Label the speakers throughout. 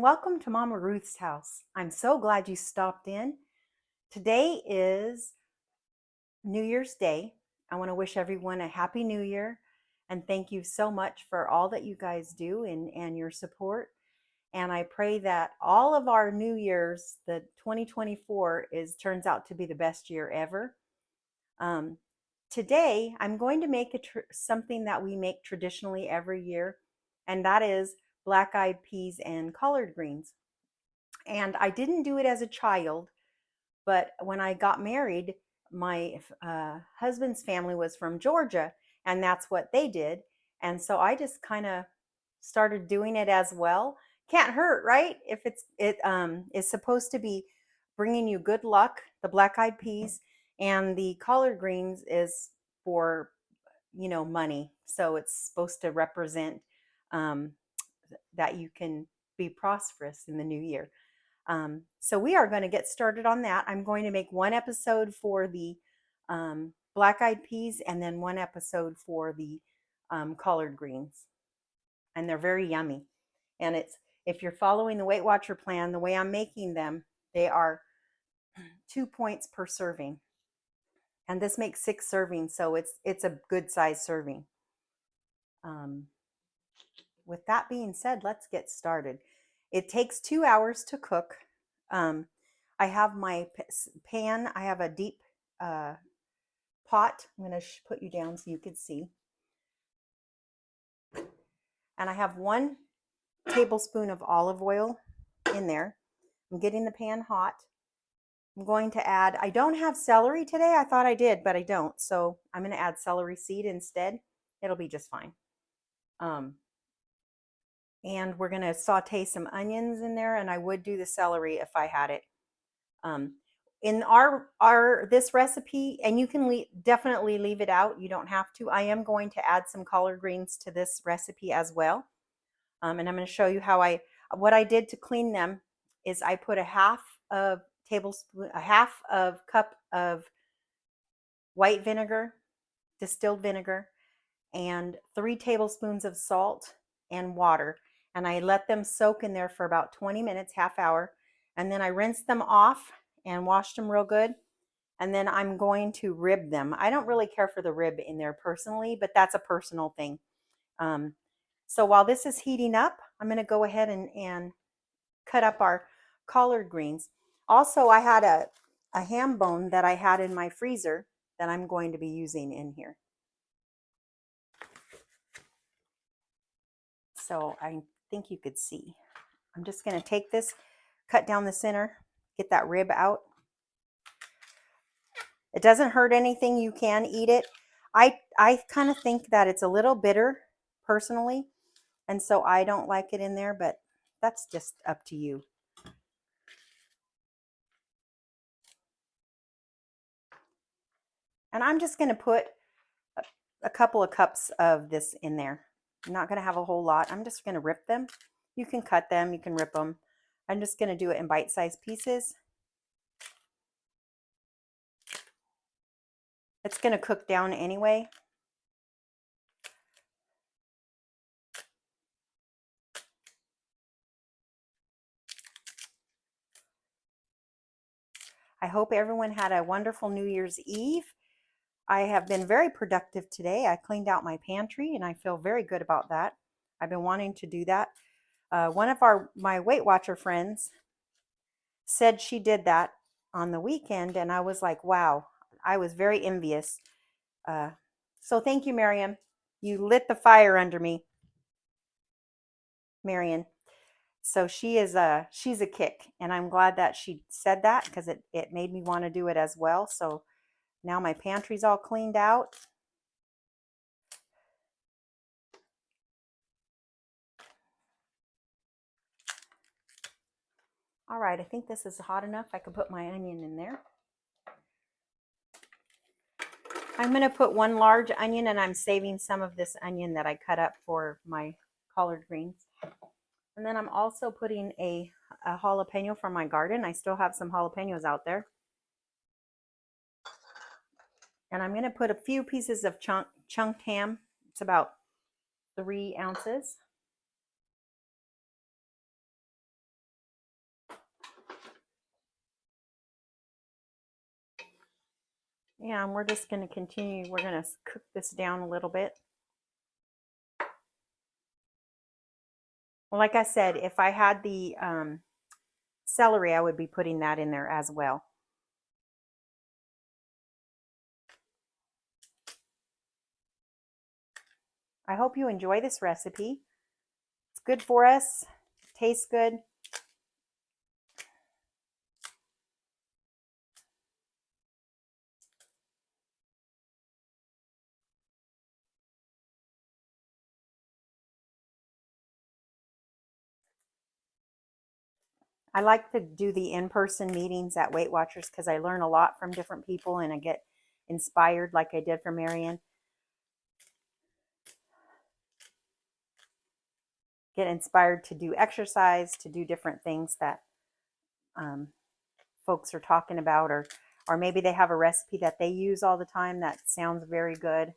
Speaker 1: welcome to Mama Ruth's house. I'm so glad you stopped in. Today is New Year's Day. I want to wish everyone a happy new year and thank you so much for all that you guys do and your support. And I pray that all of our New Year's, the 2024 turns out to be the best year ever. Um, Today, I'm going to make something that we make traditionally every year, and that is black-eyed peas and collard greens. And I didn't do it as a child, but when I got married, my husband's family was from Georgia, and that's what they did. And so I just kind of started doing it as well. Can't hurt, right? If it is supposed to be bringing you good luck, the black-eyed peas, and the collard greens is for money. So it's supposed to represent um, that you can be prosperous in the new year. So we are going to get started on that. I'm going to make one episode for the black-eyed peas and then one episode for the collard greens. And they're very yummy. And if you're following the Weight Watcher plan, the way I'm making them, they are 2 points per serving. And this makes 6 servings, so it's a good size serving. With that being said, let's get started. It takes 2 hours to cook. I have my pan. I have a deep pot. I'm going to put you down so you can see. And I have 1 tablespoon of olive oil in there. I'm getting the pan hot. I'm going to add, I don't have celery today. I thought I did, but I don't. So I'm going to add celery seed instead. It'll be just fine. And we're going to saute some onions in there, and I would do the celery if I had it. In this recipe, and you can definitely leave it out. You don't have to. I am going to add some collard greens to this recipe as well. And I'm going to show you what I did to clean them is I put a half cup of white vinegar, distilled vinegar, and 3 tablespoons of salt and water. And I let them soak in there for about 20 minutes, half hour. And then I rinsed them off and washed them real good. And then I'm going to rib them. I don't really care for the rib in there personally, but that's a personal thing. So while this is heating up, I'm going to go ahead and cut up our collard greens. Also, I had a ham bone that I had in my freezer that I'm going to be using in here. So I think you could see. I'm just going to take this, cut down the center, get that rib out. It doesn't hurt anything. You can eat it. I kind of think that it's a little bitter personally, and so I don't like it in there, but that's just up to you. And I'm just going to put a couple of cups of this in there. I'm not going to have a whole lot. I'm just going to rip them. You can cut them. You can rip them. I'm just going to do it in bite-sized pieces. It's going to cook down anyway. I hope everyone had a wonderful New Year's Eve. I have been very productive today. I cleaned out my pantry and I feel very good about that. I've been wanting to do that. One of my Weight Watcher friends said she did that on the weekend, and I was like, wow, I was very envious. So thank you, Miriam. You lit the fire under me, Marion. So she's a kick, and I'm glad that she said that because it made me want to do it as well. So now my pantry's all cleaned out. All right, I think this is hot enough. I can put my onion in there. I'm going to put 1 large onion, and I'm saving some of this onion that I cut up for my collard greens. And then I'm also putting a jalapeno from my garden. I still have some jalapenos out there. And I'm going to put a few pieces of chunked ham. It's about 3 ounces. Yeah, and we're just going to continue. We're going to cook this down a little bit. Well, like I said, if I had the celery, I would be putting that in there as well. I hope you enjoy this recipe. It's good for us. Tastes good. I like to do the in-person meetings at Weight Watchers because I learn a lot from different people and I get inspired like I did from Marion. Get inspired to do exercise, to do different things that folks are talking about, or maybe they have a recipe that they use all the time that sounds very good.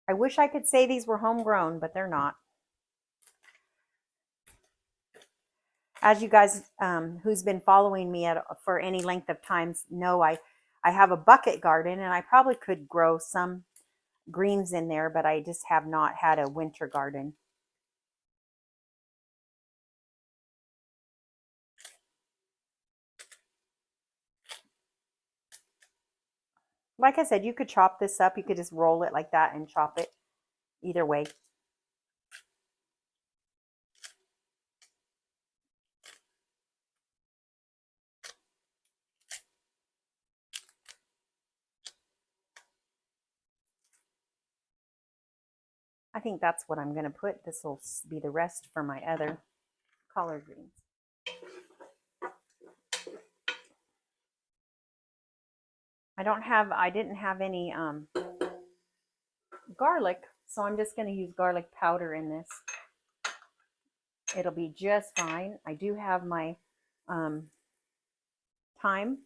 Speaker 1: I wish I could say these were homegrown, but they're not. As you guys who's been following me for any length of time know, I have a bucket garden and I probably could grow some greens in there, but I just have not had a winter garden. Like I said, you could chop this up. You could just roll it like that and chop it either way. I think that's what I'm going to put. This will be the rest for my other collard greens. I didn't have any garlic, so I'm just going to use garlic powder in this. It'll be just fine. I do have my thyme. I'm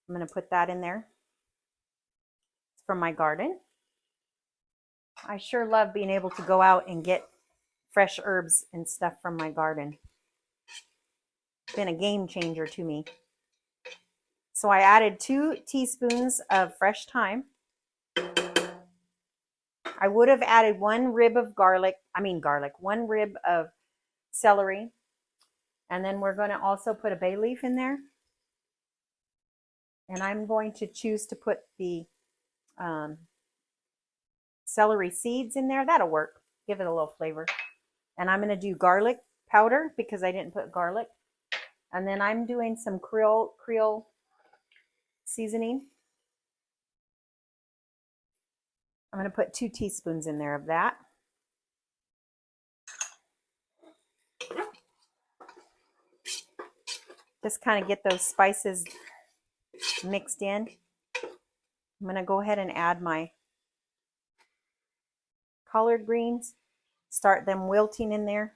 Speaker 1: going to put that in there. It's from my garden. I sure love being able to go out and get fresh herbs and stuff from my garden. It's been a game changer to me. So I added 2 teaspoons of fresh thyme. I would have added 1 rib of one rib of celery. And then we're going to also put a bay leaf in there. And I'm going to choose to put the celery seeds in there. That'll work. Give it a little flavor. And I'm going to do garlic powder because I didn't put garlic. And then I'm doing some Creole seasoning. I'm going to put 2 teaspoons in there of that. Just kind of get those spices mixed in. I'm going to go ahead and add my collard greens. Start them wilting in there.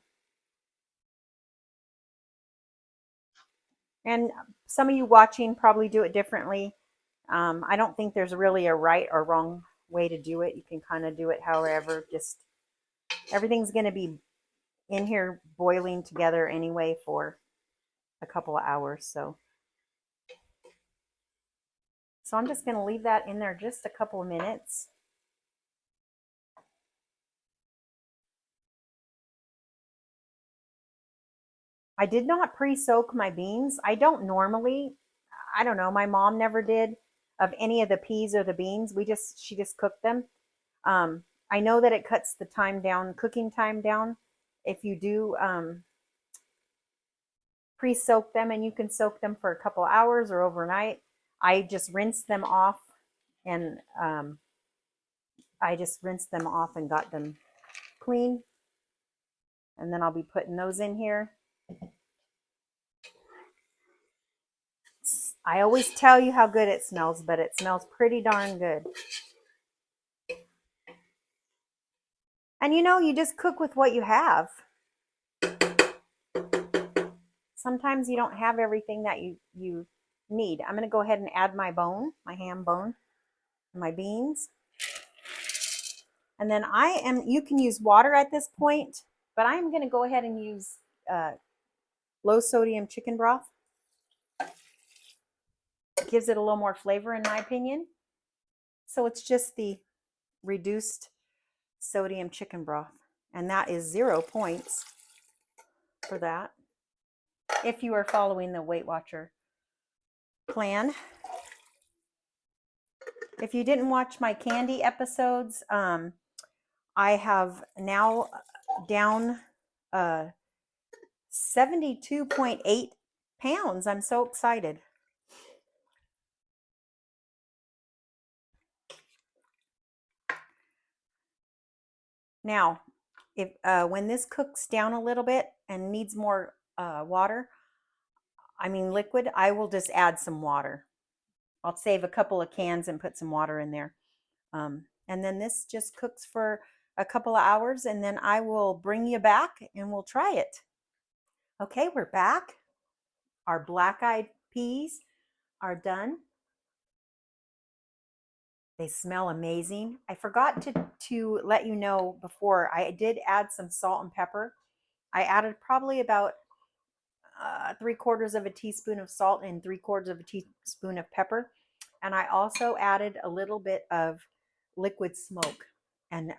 Speaker 1: And some of you watching probably do it differently. I don't think there's really a right or wrong way to do it. You can kind of do it however. Just everything's going to be in here boiling together anyway for a couple of hours. So I'm just going to leave that in there just a couple of minutes. I did not pre-soak my beans. I don't normally. I don't know. My mom never did of any of the peas or the beans. She just cooked them. I know that it cuts the time down, cooking time down, if you do pre-soak them, and you can soak them for a couple hours or overnight. I just rinsed them off and got them clean. And then I'll be putting those in here. I always tell you how good it smells, but it smells pretty darn good. And you just cook with what you have. Sometimes you don't have everything that you need. I'm going to go ahead and add my bone, my ham bone, my beans. And then you can use water at this point, but I'm going to go ahead and use low sodium chicken broth. It gives it a little more flavor in my opinion. So it's just the reduced sodium chicken broth. And that is 0 points for that. If you are following the Weight Watcher plan. If you didn't watch my candy episodes, I have now down 72.8 pounds. I'm so excited. Now, if when this cooks down a little bit and needs more water, liquid, I will just add some water. I'll save a couple of cans and put some water in there. And then this just cooks for a couple of hours, and then I will bring you back and we'll try it. Okay, we're back. Our black-eyed peas are done. They smell amazing. I forgot to let you know before, I did add some salt and pepper. I added probably about 3/4 of a teaspoon of salt and 3/4 of a teaspoon of pepper. And I also added a little bit of liquid smoke, and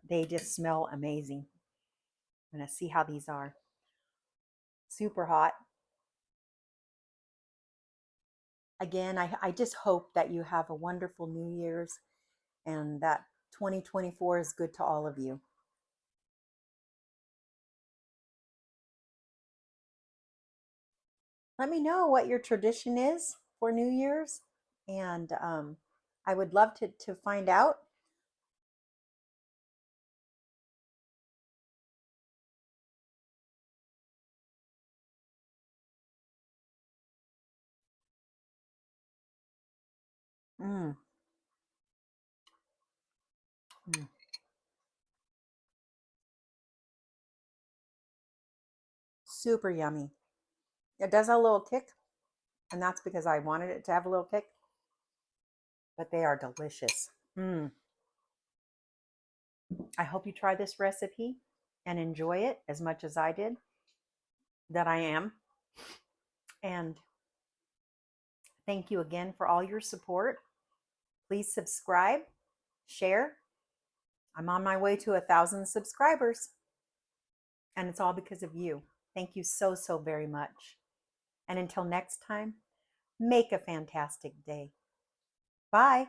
Speaker 1: they just smell amazing. I'm going to see how these are. Super hot. Again, I just hope that you have a wonderful New Year's and that 2024 is good to all of you. Let me know what your tradition is for New Year's, and I would love to find out. Mm. Mm. Super yummy. It does have a little kick, and that's because I wanted it to have a little kick, but they are delicious. Mm. I hope you try this recipe and enjoy it as much as I did, that I am. And thank you again for all your support. Please subscribe, share. I'm on my way to 1,000 subscribers, and it's all because of you. Thank you so, so very much. And until next time, make a fantastic day. Bye.